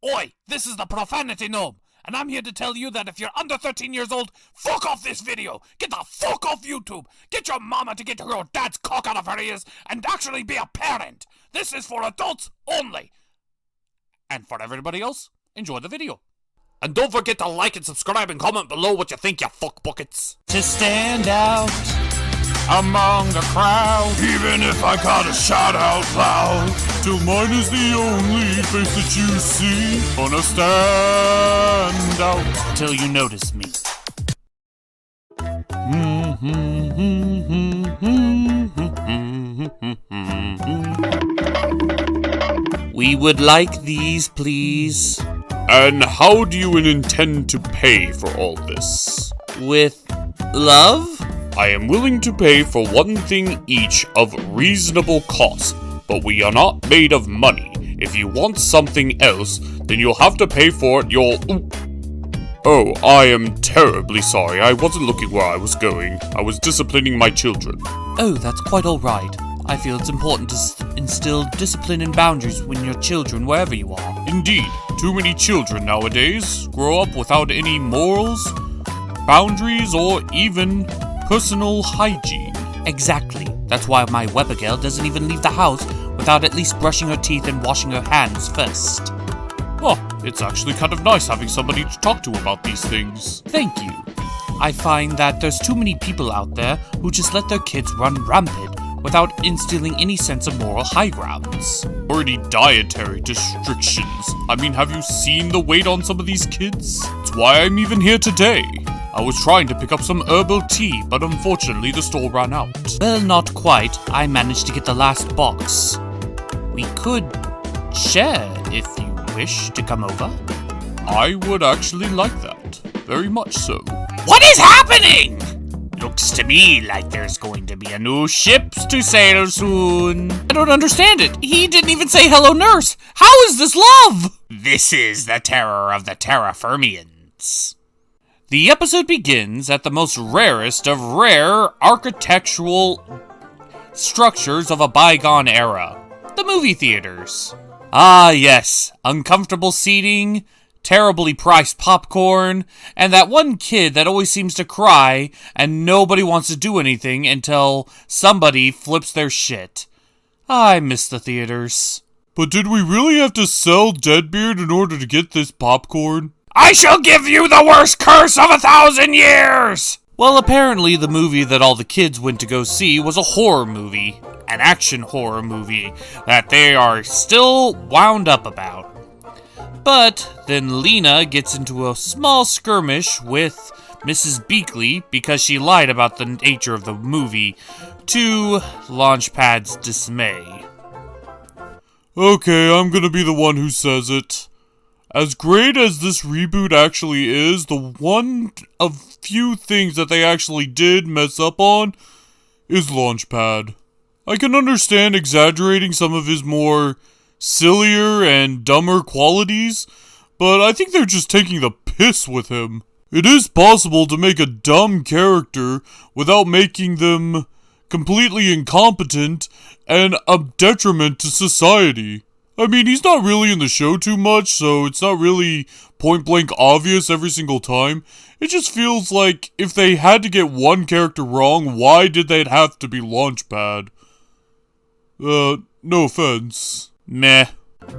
Oi, this is the Profanity Gnome, and I'm here to tell you that if you're under 13 years old, fuck off this video! Get the fuck off YouTube! Get your mama to get your dad's cock out of her ears and actually be a parent! This is for adults only! And for everybody else, enjoy the video. And don't forget to like and subscribe and comment below what you think, you fuck buckets. To stand out among the crowd, even if I gotta shout out loud, till mine is the only face that you see. Gonna stand out till you notice me. We would like these, please. And how do you intend to pay for all this? With love? I am willing to pay for one thing each of reasonable cost, but we are not made of money. If you want something else, then you'll have to pay for it Oh, I am terribly sorry. I wasn't looking where I was going. I was disciplining my children. Oh, that's quite all right. I feel it's important to instill discipline and boundaries when you're children, wherever you are. Indeed. Too many children nowadays grow up without any morals, boundaries, or even personal hygiene. Exactly. That's why my Weber girl doesn't even leave the house without at least brushing her teeth and washing her hands first. Oh, it's actually kind of nice having somebody to talk to about these things. Thank you. I find that there's too many people out there who just let their kids run rampant without instilling any sense of moral high grounds. Or any dietary restrictions. I mean, have you seen the weight on some of these kids? That's why I'm even here today. I was trying to pick up some herbal tea, but unfortunately the store ran out. Well, not quite. I managed to get the last box. We could share if you wish to come over. I would actually like that. Very much so. What is happening? Looks to me like there's going to be a new ship to sail soon. I don't understand it. He didn't even say hello, nurse. How is this love? This is the terror of the Terra-Fermians. The episode begins at the most rarest of rare architectural structures of a bygone era. The movie theaters. Ah, yes. Uncomfortable seating, terribly priced popcorn, and that one kid that always seems to cry and nobody wants to do anything until somebody flips their shit. I miss the theaters. But did we really have to sell Deadbeard in order to get this popcorn? I shall give you the worst curse of 1,000 years! Well, apparently the movie that all the kids went to go see was a horror movie. An action horror movie that they are still wound up about. But then Lena gets into a small skirmish with Mrs. Beakley because she lied about the nature of the movie, to Launchpad's dismay. Okay, I'm gonna be the one who says it. As great as this reboot actually is, the one of few things that they actually did mess up on is Launchpad. I can understand exaggerating some of his more sillier and dumber qualities, but I think they're just taking the piss with him. It is possible to make a dumb character without making them completely incompetent and a detriment to society. I mean, he's not really in the show too much, so it's not really point-blank obvious every single time. It just feels like if they had to get one character wrong, why did they have to be Launchpad? No offense. Meh.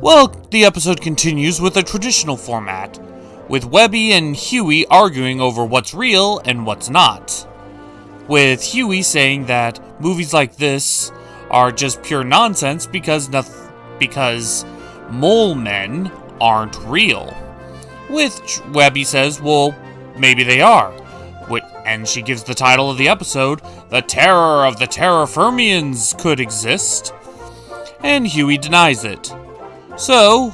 Well, the episode continues with a traditional format, with Webby and Huey arguing over what's real and what's not. With Huey saying that movies like this are just pure nonsense because mole men aren't real. Which Webby says, well, maybe they are. And she gives the title of the episode, The Terror of the Terra-Fermians could exist. And Huey denies it. So,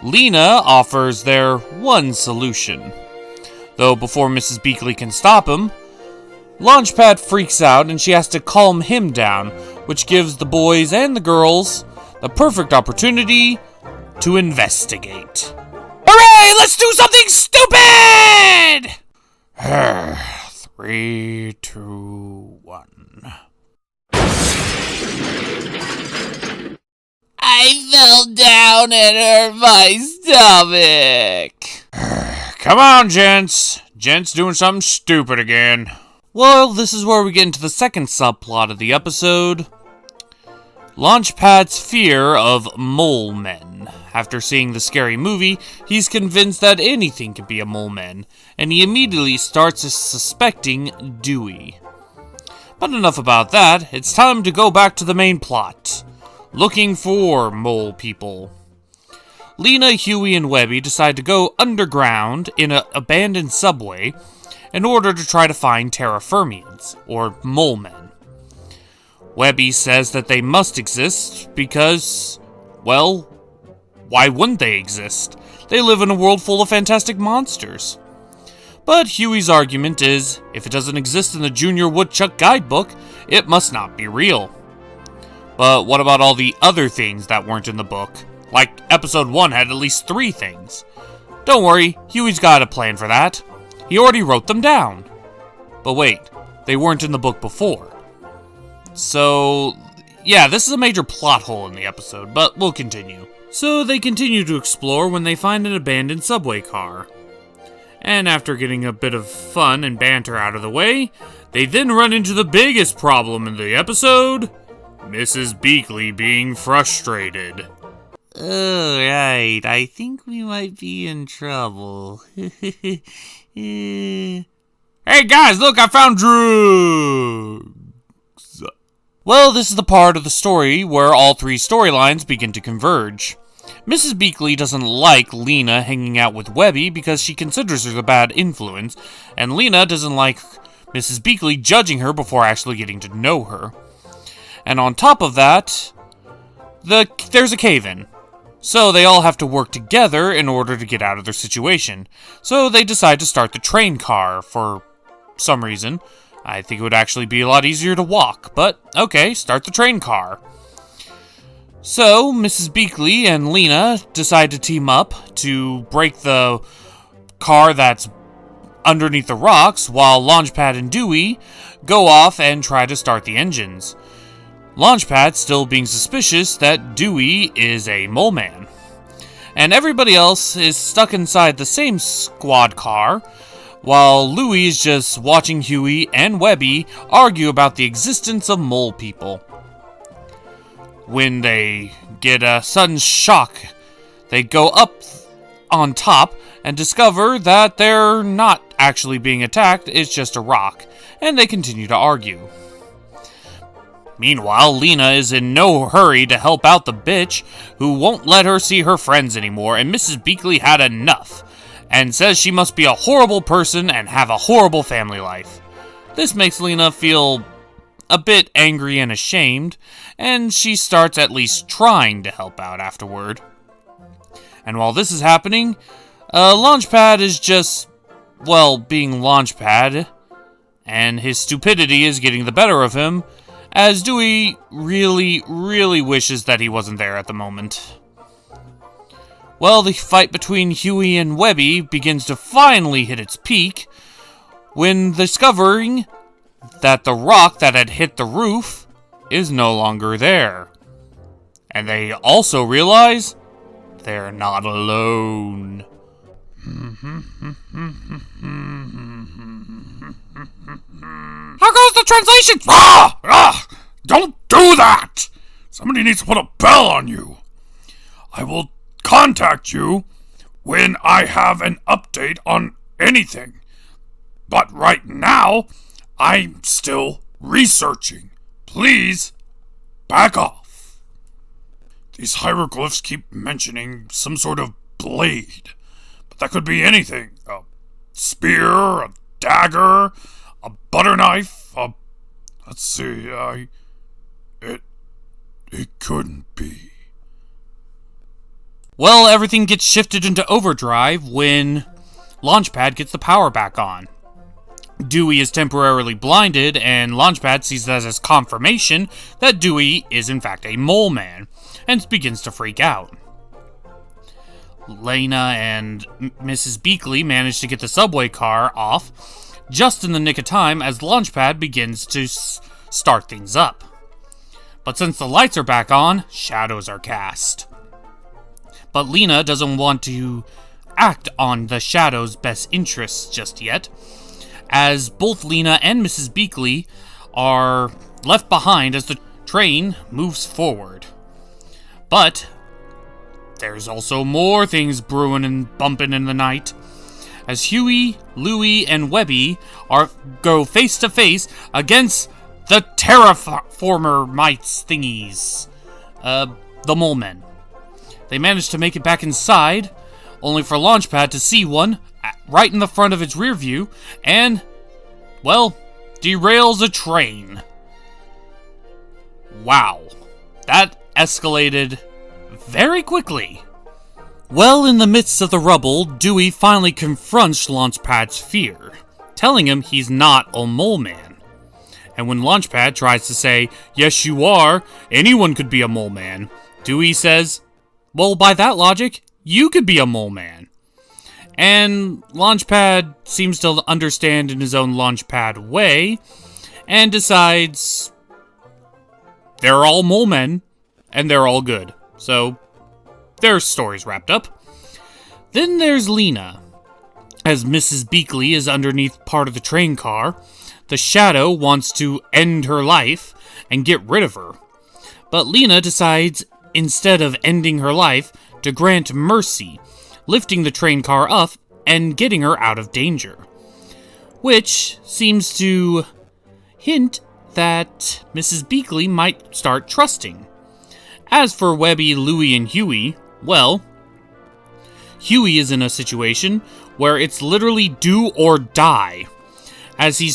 Lena offers their one solution. Though before Mrs. Beakley can stop him, Launchpad freaks out and she has to calm him down, which gives the boys and the girls the perfect opportunity to investigate. Hooray! Let's do something stupid! 3, 2, 1. I fell down and hurt my stomach. Come on, gents. Gents doing something stupid again. Well, this is where we get into the second subplot of the episode. Launchpad's fear of mole men. After seeing the scary movie, he's convinced that anything can be a mole man, and he immediately starts suspecting Dewey. But enough about that, it's time to go back to the main plot. Looking for mole people. Lena, Huey, and Webby decide to go underground in an abandoned subway in order to try to find Terra-Fermians, or mole men. Webby says that they must exist because, well, why wouldn't they exist? They live in a world full of fantastic monsters. But Huey's argument is, if it doesn't exist in the Junior Woodchuck guidebook, it must not be real. But what about all the other things that weren't in the book? Like, episode 1 had at least 3 things. Don't worry, Huey's got a plan for that. He already wrote them down. But wait, they weren't in the book before. So, yeah, this is a major plot hole in the episode, but we'll continue. So they continue to explore when they find an abandoned subway car. And after getting a bit of fun and banter out of the way, they then run into the biggest problem in the episode, Mrs. Beakley being frustrated. Oh, right, I think we might be in trouble. Hey guys, look, I found drugs! Well, this is the part of the story where all 3 storylines begin to converge. Mrs. Beakley doesn't like Lena hanging out with Webby because she considers her the bad influence, and Lena doesn't like Mrs. Beakley judging her before actually getting to know her. And on top of that, there's a cave-in. So they all have to work together in order to get out of their situation. So they decide to start the train car for some reason. I think it would actually be a lot easier to walk, but okay, start the train car. So, Mrs. Beakley and Lena decide to team up to break the car that's underneath the rocks, while Launchpad and Dewey go off and try to start the engines. Launchpad still being suspicious that Dewey is a mole man. And everybody else is stuck inside the same squad car, while Louie is just watching Huey and Webby argue about the existence of mole people. When they get a sudden shock, they go up on top and discover that they're not actually being attacked, it's just a rock, and they continue to argue. Meanwhile, Lena is in no hurry to help out the bitch who won't let her see her friends anymore, and Mrs. Beakley had enough, and says she must be a horrible person and have a horrible family life. This makes Lena feel a bit angry and ashamed, and she starts at least trying to help out afterward. And while this is happening, Launchpad is just, well, being Launchpad, and his stupidity is getting the better of him, as Dewey really, really wishes that he wasn't there at the moment. Well, the fight between Huey and Webby begins to finally hit its peak when discovering that the rock that had hit the roof is no longer there. And they also realize they're not alone. How goes the translation? Don't do that! Somebody needs to put a bell on you. I will contact you when I have an update on anything. But right now, I'm still researching. Please, back off. These hieroglyphs keep mentioning some sort of blade. But that could be anything. A spear, a dagger, a butter knife, let's see, it couldn't be. Well, everything gets shifted into overdrive when Launchpad gets the power back on. Dewey is temporarily blinded, and Launchpad sees that as confirmation that Dewey is in fact a mole man, and begins to freak out. Lena and Mrs. Beakley manage to get the subway car off just in the nick of time as Launchpad begins to start things up. But since the lights are back on, shadows are cast. But Lena doesn't want to act on the shadow's best interests just yet, as both Lena and Mrs. Beakley are left behind as the train moves forward. But there's also more things brewing and bumping in the night, as Huey, Louie, and Webby go face to face against the Terra-Fermians thingies, the mole men. They manage to make it back inside, only for Launchpad to see one right in the front of its rear view, and, well, derails a train. Wow, that escalated very quickly. Well, in the midst of the rubble, Dewey finally confronts Launchpad's fear, telling him he's not a mole man. And when Launchpad tries to say, "Yes, you are, anyone could be a mole man," Dewey says, "Well, by that logic, you could be a mole man." And Launchpad seems to understand in his own Launchpad way, and decides they're all mole men, and they're all good. So, their story's wrapped up. Then there's Lena. As Mrs. Beakley is underneath part of the train car, the shadow wants to end her life and get rid of her. But Lena decides, instead of ending her life, to grant mercy, lifting the train car up and getting her out of danger. Which seems to hint that Mrs. Beakley might start trusting. As for Webby, Louie, and Huey, well, Huey is in a situation where it's literally do or die, as he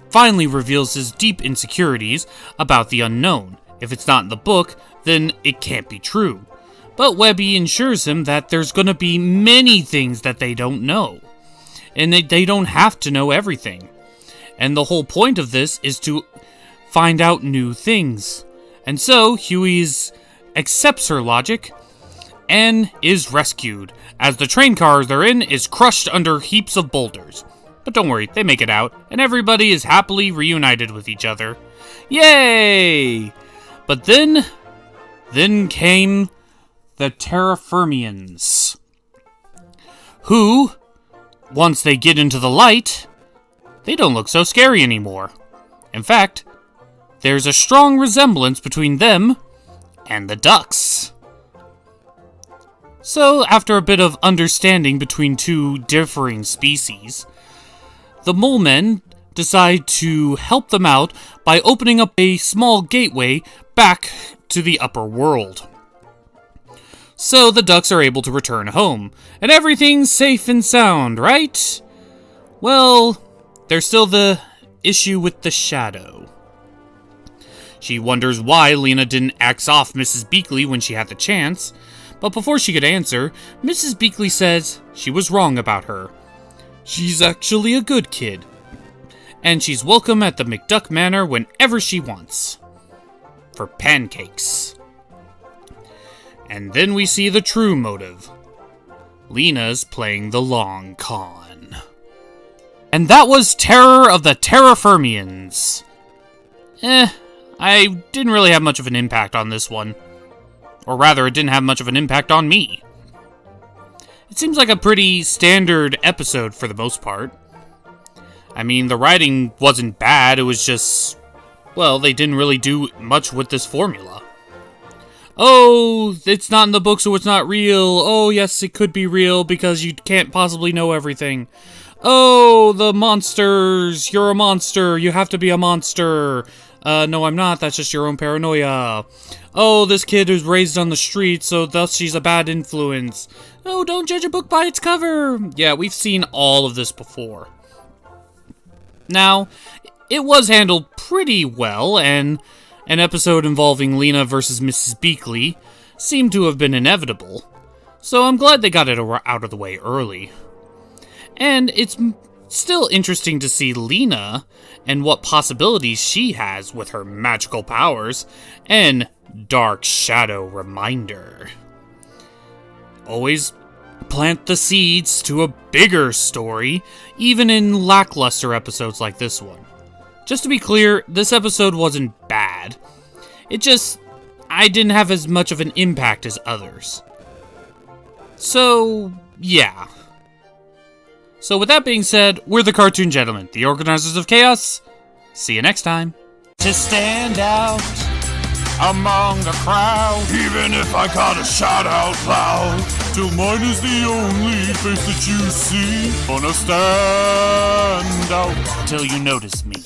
finally reveals his deep insecurities about the unknown. If it's not in the book, then it can't be true. But Webby assures him that there's going to be many things that they don't know, and they don't have to know everything. And the whole point of this is to find out new things. And so Huey accepts her logic and is rescued, as the train car they're in is crushed under heaps of boulders. But don't worry, they make it out, and everybody is happily reunited with each other. Yay! But then came the Terra-Fermians, who, once they get into the light, they don't look so scary anymore. In fact, there's a strong resemblance between them and the ducks. So, after a bit of understanding between two differing species, the mole men decide to help them out by opening up a small gateway back to the upper world. So the ducks are able to return home, and everything's safe and sound, right? Well, there's still the issue with the shadow. She wonders why Lena didn't axe off Mrs. Beakley when she had the chance, but before she could answer, Mrs. Beakley says she was wrong about her. She's actually a good kid, and she's welcome at the McDuck Manor whenever she wants. For pancakes. And then we see the true motive. Lena's playing the long con. And that was Terror of the Terra-Fermians. I didn't really have much of an impact on this one. Or rather, it didn't have much of an impact on me. It seems like a pretty standard episode for the most part. I mean, the writing wasn't bad, it was just, well, they didn't really do much with this formula. Oh, it's not in the book, so it's not real. Oh, yes, it could be real because you can't possibly know everything. Oh, the monsters, you're a monster, you have to be a monster. No, I'm not, that's just your own paranoia. Oh, this kid was raised on the street, so thus she's a bad influence. Oh, don't judge a book by its cover. Yeah, we've seen all of this before. Now, it was handled pretty well, and an episode involving Lena versus Mrs. Beakley seemed to have been inevitable. So I'm glad they got it out of the way early. And it's still interesting to see Lena and what possibilities she has with her magical powers and Dark Shadow Reminder. Always plant the seeds to a bigger story, even in lackluster episodes like this one. Just to be clear, this episode wasn't bad. I didn't have as much of an impact as others. So, yeah. So with that being said, we're the Cartoon Gentlemen, the organizers of chaos. See you next time. To stand out among the crowd, Even if I gotta shout out loud, till mine is the only face that you see. Gonna stand out Till you notice me.